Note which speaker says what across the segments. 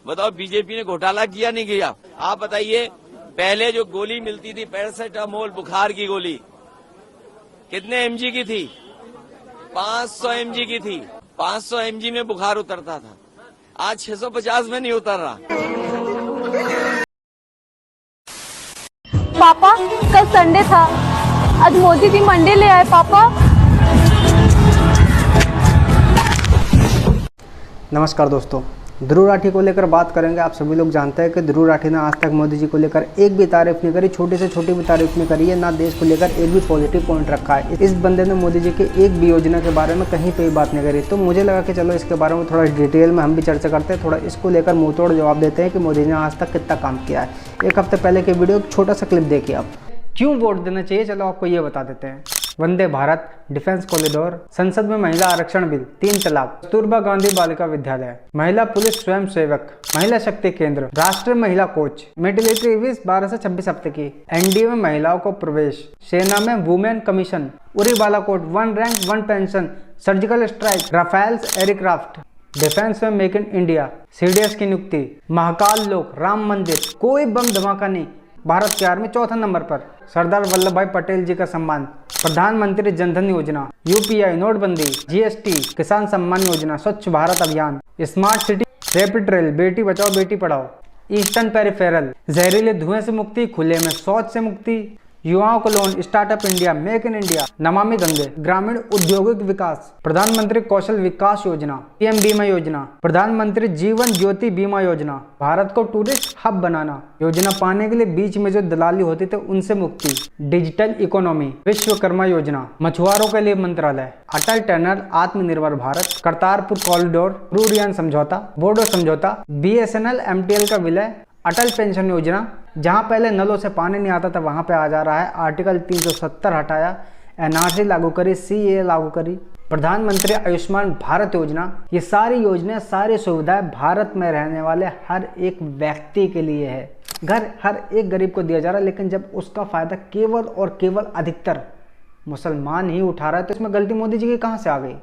Speaker 1: बताओ बीजेपी ने घोटाला किया नहीं किया? आप बताइए, पहले जो गोली मिलती थी पैरासिटामोल बुखार की गोली कितने एमजी की थी? 500 एमजी की थी। 500 एमजी में बुखार उतरता था, आज 650 में नहीं उतर रहा।
Speaker 2: पापा कल संडे था, आज मोदी जी मंडे ले आए। पापा
Speaker 3: नमस्कार दोस्तों, ध्रुव राठी को लेकर बात करेंगे। आप सभी लोग जानते हैं कि ध्रुव राठी ने आज तक मोदी जी को लेकर एक भी तारीफ नहीं करी, छोटी से छोटी भी तारीफ नहीं करी है, ना देश को लेकर एक भी पॉजिटिव पॉइंट रखा है। इस बंदे ने मोदी जी की एक भी योजना के बारे में कहीं पे भी बात नहीं करी। तो मुझे लगा कि चलो इसके बारे में थोड़ा डिटेल में हम भी चर्चा करते हैं, थोड़ा इसको लेकर मुँह तोड़ जवाब देते हैं कि मोदी जी ने आज तक कितना काम किया है। एक हफ्ते पहले की वीडियो छोटा सा क्लिप देखिए आप। क्यों वोट देना चाहिए, चलो आपको ये बता देते हैं। वंदे भारत, डिफेंस कॉरिडोर, संसद में महिला आरक्षण बिल, 3 तलाक, कस्तूरबा गांधी बालिका विद्यालय, महिला पुलिस स्वयं सेवक, महिला शक्ति केंद्र, राष्ट्रीय महिला कोच, मिलिट्री सर्विस 12 से 26 हफ्ते की, एनडीए में महिलाओं को प्रवेश, सेना में women commission, Uri Balakot, 1 rank 1 pension, surgical strike, Rafales aircraft, defence में मेक इन इंडिया, सीडीएस की नियुक्ति, महाकाल लोक, राम मंदिर, कोई बम धमाका नहीं, भारत की आर्मी 4थे नंबर पर, सरदार वल्लभ भाई पटेल जी का सम्मान, प्रधानमंत्री जनधन योजना, यूपीआई, नोटबंदी, जीएसटी, किसान सम्मान योजना, स्वच्छ भारत अभियान, smart city, rapid rail, Beti Bachao Beti Padhao, eastern peripheral, जहरीले धुएं से मुक्ति, खुले में शौच से मुक्ति, युवाओं को loan, startup India, make in India, Namami Gange, ग्रामीण औद्योगिक विकास, प्रधानमंत्री कौशल विकास योजना, पीएम बीमा योजना, प्रधानमंत्री जीवन ज्योति बीमा योजना, भारत को टूरिस्ट हब बनाना, योजना पाने के लिए बीच में जो दलाली होती थे उनसे मुक्ति, डिजिटल इकोनॉमी, विश्वकर्मा योजना, मछुआरों के लिए मंत्रालय, अटल टनल, आत्मनिर्भर भारत, करतारपुर कॉरिडोर, ब्रू-रियान समझौता, बोडो समझौता, बीएसएनएल एमटीएल का विलय, अटल पेंशन योजना, जहां पहले नलों से पानी नहीं आता था वहां पे आ जा रहा है, आर्टिकल 370 हटाया, एनआरसी लागू करी, सीए लागू करी, प्रधानमंत्री आयुष्मान भारत योजना। ये सारी योजनाएं, सारी सुविधाएं भारत में रहने वाले हर एक व्यक्ति के लिए है। घर हर एक गरीब को दिया जा रहा है, लेकिन जब उसका फायदा केवल और केवल अधिकतर मुसलमान ही उठा रहा है तो इसमें गलती मोदी जी की कहाँ से आ गई।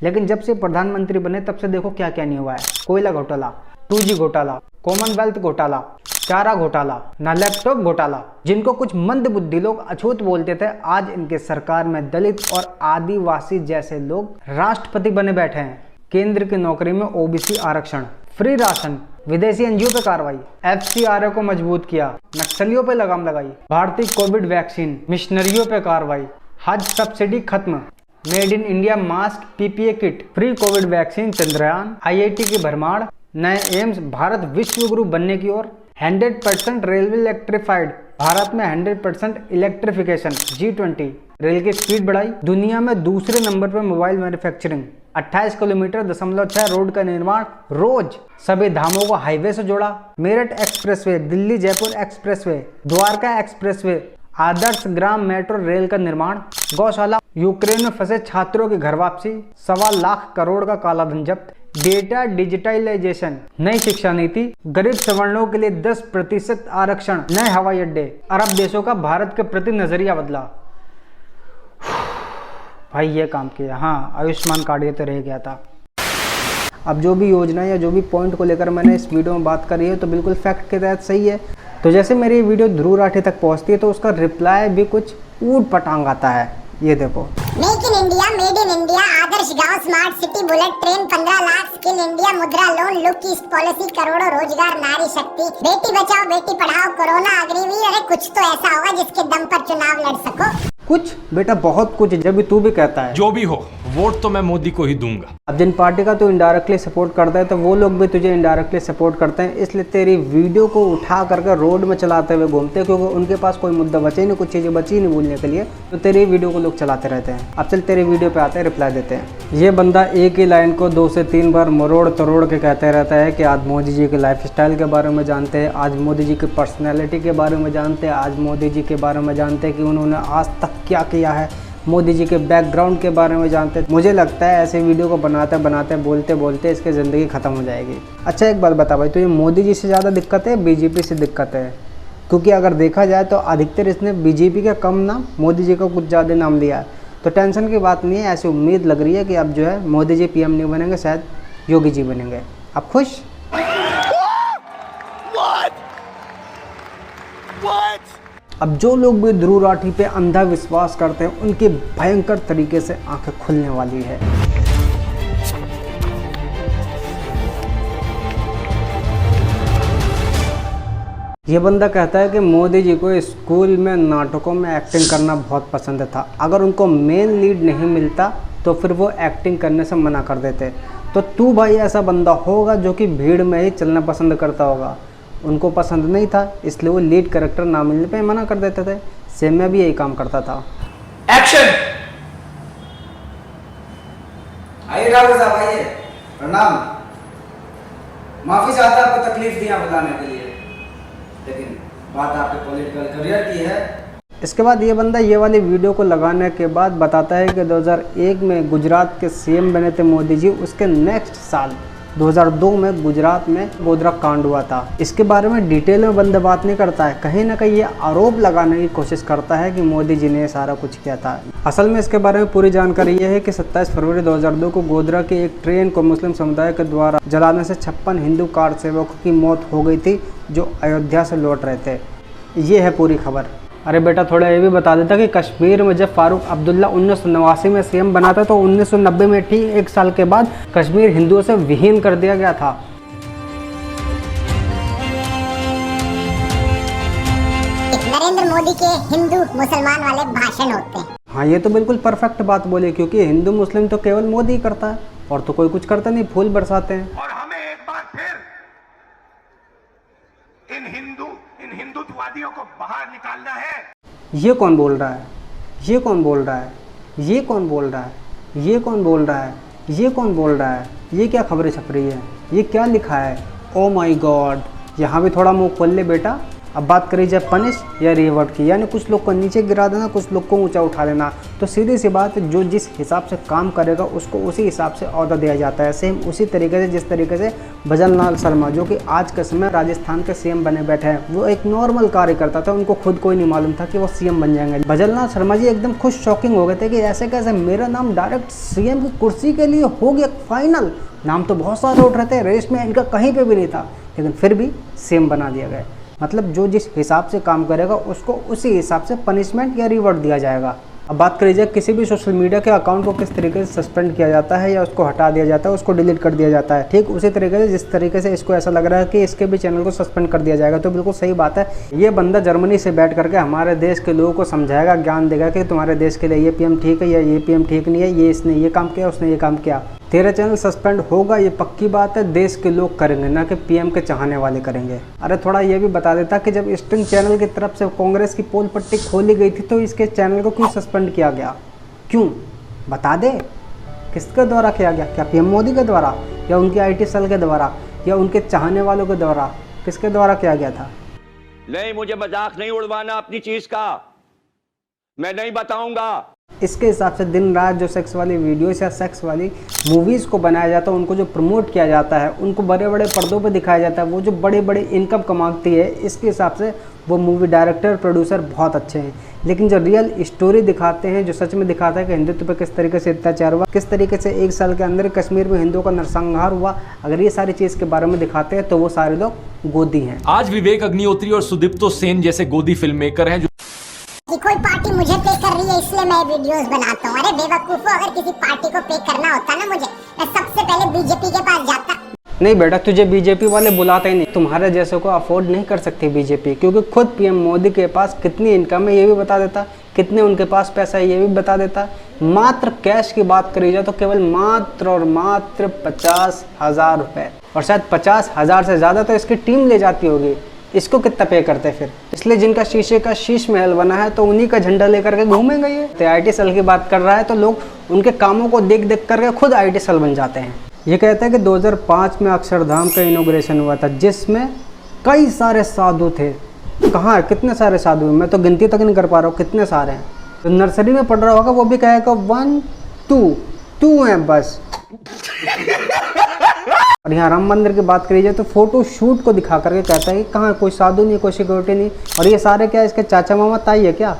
Speaker 3: लेकिन जब से प्रधानमंत्री बने तब से देखो क्या क्या नहीं हुआ है। कोयला घोटाला, 2G घोटाला, कॉमनवेल्थ घोटाला, चारा घोटाला, ना लैपटॉप घोटाला। जिनको कुछ मंद बुद्धि लोग अछूत बोलते थे, आज इनके सरकार में दलित और आदिवासी जैसे लोग राष्ट्रपति बने बैठे हैं। केंद्र की नौकरी में ओबीसी आरक्षण, फ्री राशन, विदेशी एनजीओ पे कार्रवाई, एफसीआरए को मजबूत किया, नक्सलियों पे लगाम लगाई, भारतीय कोविड वैक्सीन, मिशनरियों पे कार्रवाई, हज सब्सिडी खत्म, made in India mask, PPE kit, free covid vaccine, Chandrayaan, IIT की भरमार, नए एम्स, भारत विश्व गुरु बनने की ओर, 100% रेलवे इलेक्ट्रिफाइड, भारत में 100% इलेक्ट्रिफिकेशन, G20, रेल की स्पीड बढ़ाई, दुनिया में दूसरे नंबर पर मोबाइल मैन्युफैक्चरिंग, 28 किलोमीटर 0.6 रोड का निर्माण रोज, सभी धामों को हाईवे से जोड़ा, Meerut expressway, Delhi Jaipur expressway, Dwarka expressway, Adarsh Gram metro rail का निर्माण, गौशाला, यूक्रेन में फंसे छात्रों की घर वापसी, 1.25 लाख करोड़ का कालाधन जब्त, डेटा डिजिटलाइजेशन, नई शिक्षा नीति, गरीब सवर्णों के लिए 10% आरक्षण, नए हवाई अड्डे, अरब देशों का भारत के प्रति नजरिया बदला। भाई ये काम किया। हाँ, आयुष्मान कार्ड ये तो रह गया था। अब जो भी योजना या जो भी पॉइंट को लेकर मैंने इस वीडियो में बात करी है तो बिल्कुल फैक्ट के तहत सही है। तो जैसे मेरी वीडियो ध्रुव राठी तक पहुंचती है तो उसका रिप्लाई भी कुछ ऊट पटांग आता है। ये देखो,
Speaker 4: make in India, made in India, आदर्श गांव, smart city, bullet train, 15 lakh, skill India, Mudra loan, look east policy, करोड़ों रोजगार, नारी शक्ति, बेटी बचाओ बेटी पढ़ाओ, कोरोना अग्निवीर। अरे कुछ तो ऐसा होगा जिसके दम पर चुनाव लड़ सको।
Speaker 3: कुछ बेटा बहुत कुछ, जब भी तू भी कहता है।
Speaker 5: जो भी हो, वोट तो मैं मोदी को ही दूंगा।
Speaker 3: अब जिन पार्टी का तू इनडायरेक्टली सपोर्ट करता है तो वो लोग भी तुझे इनडायरेक्टली सपोर्ट करते हैं, इसलिए तेरी वीडियो को उठा करके रोड में चलाते हुए घूमते हैं, क्योंकि उनके पास कोई मुद्दा बचे नहीं, कुछ चीज़ें बची नहीं बोलने के लिए, तो तेरी वीडियो को लोग चलाते रहते हैं। अब चल तेरी वीडियो पे आते हैं, रिप्लाई देते हैं। ये बंदा एक ही लाइन को 2 से 3 बार मरोड़ तरोड़ के कहते रहता है कि आज मोदी जी के लाइफ स्टाइल के बारे में जानते हैं, आज मोदी जी की पर्सनैलिटी के बारे में जानते हैं, आज मोदी जी के बारे में जानते हैं कि उन्होंने आज तक क्या किया है, मोदी जी के बैकग्राउंड के बारे में जानते हैं। मुझे लगता है ऐसे वीडियो को बनाते बनाते बोलते बोलते इसकी ज़िंदगी ख़त्म हो जाएगी। अच्छा एक बात बता भाई, तो ये मोदी जी से ज़्यादा दिक्कत है बीजेपी से दिक्कत है? क्योंकि अगर देखा जाए तो अधिकतर इसने बीजेपी का कम नाम, मोदी जी का कुछ ज़्यादा नाम लिया है। तो टेंशन की बात नहीं है, ऐसी उम्मीद लग रही है कि अब जो है मोदी जी पीएम नहीं बनेंगे, शायद योगी जी बनेंगे। आप खुश? अब जो लोग भी ध्रुव राठी पे अंधा विश्वास करते हैं उनकी भयंकर तरीके से आंखें खुलने वाली है। ये बंदा कहता है कि मोदी जी को स्कूल में नाटकों में एक्टिंग करना बहुत पसंद था, अगर उनको मेन लीड नहीं मिलता तो फिर वो एक्टिंग करने से मना कर देते। तो तू भाई ऐसा बंदा होगा जो कि भीड़ में ही चलना पसंद करता होगा। उनको पसंद नहीं था इसलिए वो लीड कैरेक्टर ना मिलने पे मना कर देते थे। सेम में भी यही काम करता था।
Speaker 1: एक्शन।
Speaker 3: आइए राहुल साहब आइए, प्रणाम। माफी चाहता आपको तकलीफ दिया बुलाने के लिए, लेकिन बात आपके पॉलिटिकल करियर की है। इसके बाद ये बंदा ये वाली वीडियो को लगाने के बाद बताता है कि 2001 में गुजरात के सीएम बने थे मोदी जी, उसके नेक्स्ट साल 2002 में गुजरात में गोधरा कांड हुआ था। इसके बारे में डिटेल में बंदा बात नहीं करता है, कहीं ना कहीं ये आरोप लगाने की कोशिश करता है कि मोदी जी ने सारा कुछ किया था। असल में इसके बारे में पूरी जानकारी ये है कि 27 फरवरी 2002 को गोधरा की एक ट्रेन को मुस्लिम समुदाय के द्वारा जलाने से 56 हिंदू कार सेवकों की मौत हो गई थी जो अयोध्या से लौट रहे थे। ये है पूरी खबर। अरे बेटा थोड़ा ये भी बता देता कि कश्मीर में जब फारूक अब्दुल्ला 1989 में सीएम बना था तो 1990 में ठीक एक साल के बाद कश्मीर हिंदुओं से विहीन कर दिया गया था।
Speaker 4: नरेंद्र मोदी के हिंदू मुसलमान वाले भाषण होते हैं।
Speaker 3: हाँ ये तो बिल्कुल परफेक्ट बात बोले, क्योंकि हिंदू मुस्लिम तो केवल मोदी ही करता है और तो कोई कुछ करता नहीं, फूल बरसाते हैं।
Speaker 6: और हमें एक बार फिर इन हिंदुत्ववादियों को बाहर निकालना है।
Speaker 3: ये कौन बोल रहा है? ये कौन बोल रहा है? ये कौन बोल रहा है? ये कौन बोल रहा है? ये कौन बोल रहा है? ये क्या खबरें छप रही है? ये क्या लिखा है? ओ माय गॉड, यहाँ भी थोड़ा मुंह खोल ले बेटा। अब बात करी जाए पनिश या रिवॉर्ड की, यानी कुछ लोग को नीचे गिरा देना, कुछ लोग को ऊंचा उठा देना। तो सीधी सी बात, जो जिस हिसाब से काम करेगा उसको उसी हिसाब से ऑर्डर दिया जाता है। सेम उसी तरीके से जिस तरीके से भजन लाल शर्मा जो कि आज के समय राजस्थान के सीएम बने बैठे हैं, वो एक नॉर्मल कार्यकर्ता था, उनको खुद कोई नहीं मालूम था कि वो सीएम बन जाएंगे। भजन लाल शर्मा जी एकदम खुश शॉकिंग हो गए थे कि ऐसे कैसे मेरा नाम डायरेक्ट सीएम की कुर्सी के लिए हो गया फाइनल। नाम तो बहुत सारे उठ रहे थे, रेस में इनका कहीं पे भी नहीं था, लेकिन फिर भी सीएम बना दिया गया। मतलब जो जिस हिसाब से काम करेगा उसको उसी हिसाब से पनिशमेंट या रिवॉर्ड दिया जाएगा। अब बात करी जाए किसी भी सोशल मीडिया के अकाउंट को किस तरीके से सस्पेंड किया जाता है या उसको हटा दिया जाता है, उसको डिलीट कर दिया जाता है, ठीक उसी तरीके से जिस तरीके से इसको ऐसा लग रहा है कि इसके भी चैनल को सस्पेंड कर दिया जाएगा। तो बिल्कुल सही बात है। ये बंदा जर्मनी से बैठ करके हमारे देश के लोगों को समझाएगा, ज्ञान देगा कि तुम्हारे देश के लिए ये पीएम ठीक है या ये पीएम ठीक नहीं है, ये इसने ये काम किया उसने ये काम किया। तेरा चैनल सस्पेंड होगा, ये पक्की बात है। देश के लोग करेंगे, ना कि पीएम के चाहने वाले करेंगे। अरे थोड़ा ये भी बता देता कि जब स्टिंग चैनल की तरफ से कांग्रेस की पोल पट्टी खोली गई थी तो इसके चैनल को क्यों सस्पेंड किया गया? क्यों बता दे, किसके द्वारा किया गया? क्या पीएम मोदी के द्वारा या उनके आईटी सेल के द्वारा या उनके चाहने वालों के द्वारा? किसके द्वारा किया गया था?
Speaker 1: नहीं, मुझे मजाक नहीं उड़वाना अपनी चीज का, मैं नहीं बताऊंगा।
Speaker 3: इसके हिसाब से दिन रात जो सेक्स वाली वीडियोस या सेक्स वाली मूवीज़ को बनाया जाता है, उनको जो प्रमोट किया जाता है, उनको बड़े बड़े पर्दों पे दिखाया जाता है, वो जो बड़े बड़े इनकम कमाती है, इसके हिसाब से वो मूवी डायरेक्टर प्रोड्यूसर बहुत अच्छे हैं। लेकिन जो रियल स्टोरी दिखाते हैं, जो सच में दिखाता है कि हिंदुत्व पे किस तरीके से अत्याचार हुआ, किस तरीके से एक साल के अंदर कश्मीर में हिंदुओं का नरसंहार हुआ, अगर ये सारी चीज़ के बारे में दिखाते हैं तो वो सारे लोग गोदी हैं।
Speaker 5: आज विवेक अग्निहोत्री और सुदीप्तो सेन जैसे गोदी फिल्म मेकर हैं जो
Speaker 4: कि कोई पार्टी मुझे पे कर रही है इसलिए मैं वीडियोस बनाता हूँ। अरे बेवकूफो, अगर किसी पार्टी को पे करना होता ना मुझे, मैं सबसे पहले बीजेपी के पास जाता। नहीं
Speaker 3: बेटा, तुझे बीजेपी वाले बुलाते ही नहीं, तुम्हारे जैसे को अफोर्ड नहीं कर सकती बीजेपी, क्योंकि खुद पीएम मोदी के पास कितनी इनकम है ये भी बता देता, कितने उनके पास पैसा है ये भी बता देता। मात्र कैश की बात करी जाए तो केवल मात्र और मात्र 50,000 रुपये, और शायद 50,000 से ज़्यादा तो इसकी टीम ले जाती होगी। इसको कितना पे करते फिर? इसलिए जिनका शीशे का शीश महल बना है तो उन्हीं का झंडा लेकर के घूमेंगे। ये तो आईटी सेल की बात कर रहा है तो लोग उनके कामों को देख देख करके खुद आईटी सेल बन जाते हैं। ये कहता है कि 2005 में अक्षरधाम का इनॉग्रेशन हुआ था जिसमें कई सारे साधु थे। कहाँ है, कितने सारे साधु हैं? मैं तो गिनती तक नहीं कर पा रहा हूँ कितने सारे हैं। तो नर्सरी में पढ़ रहा होगा वो भी कहेगा 1 2 हैं बस। और यहाँ राम मंदिर की बात करी जाए तो फोटो शूट को दिखा करके कहता है कि कहाँ कोई साधु नहीं, कोई सिक्योरिटी नहीं, और ये सारे क्या इसके चाचा मामा ताई है क्या?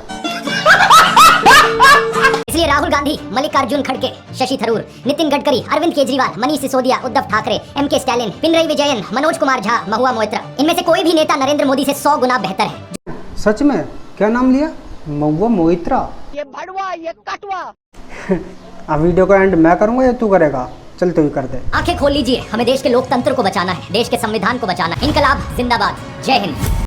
Speaker 7: इसलिए राहुल गांधी, मल्लिकार्जुन खड़गे, शशि थरूर, नितिन गडकरी, अरविंद केजरीवाल, मनीष सिसोदिया, उद्धव ठाकरे, एमके स्टालिन, पिनरई विजयन, मनोज कुमार झा, महुआ मोइत्रा, इनमें से कोई भी नेता नरेंद्र मोदी से 100 गुना बेहतर है।
Speaker 3: सच में? क्या नाम लिया? महुआ मोहित्रा।
Speaker 8: ये भड़वा, ये कटवा।
Speaker 3: अब वीडियो का एंड मैं करूंगा या तू करेगा? चलते हुए कर दे।
Speaker 7: आंखें खोल लीजिए, हमें देश के लोकतंत्र को बचाना है, देश के संविधान को बचाना है। इनकलाब जिंदाबाद, जय हिंद।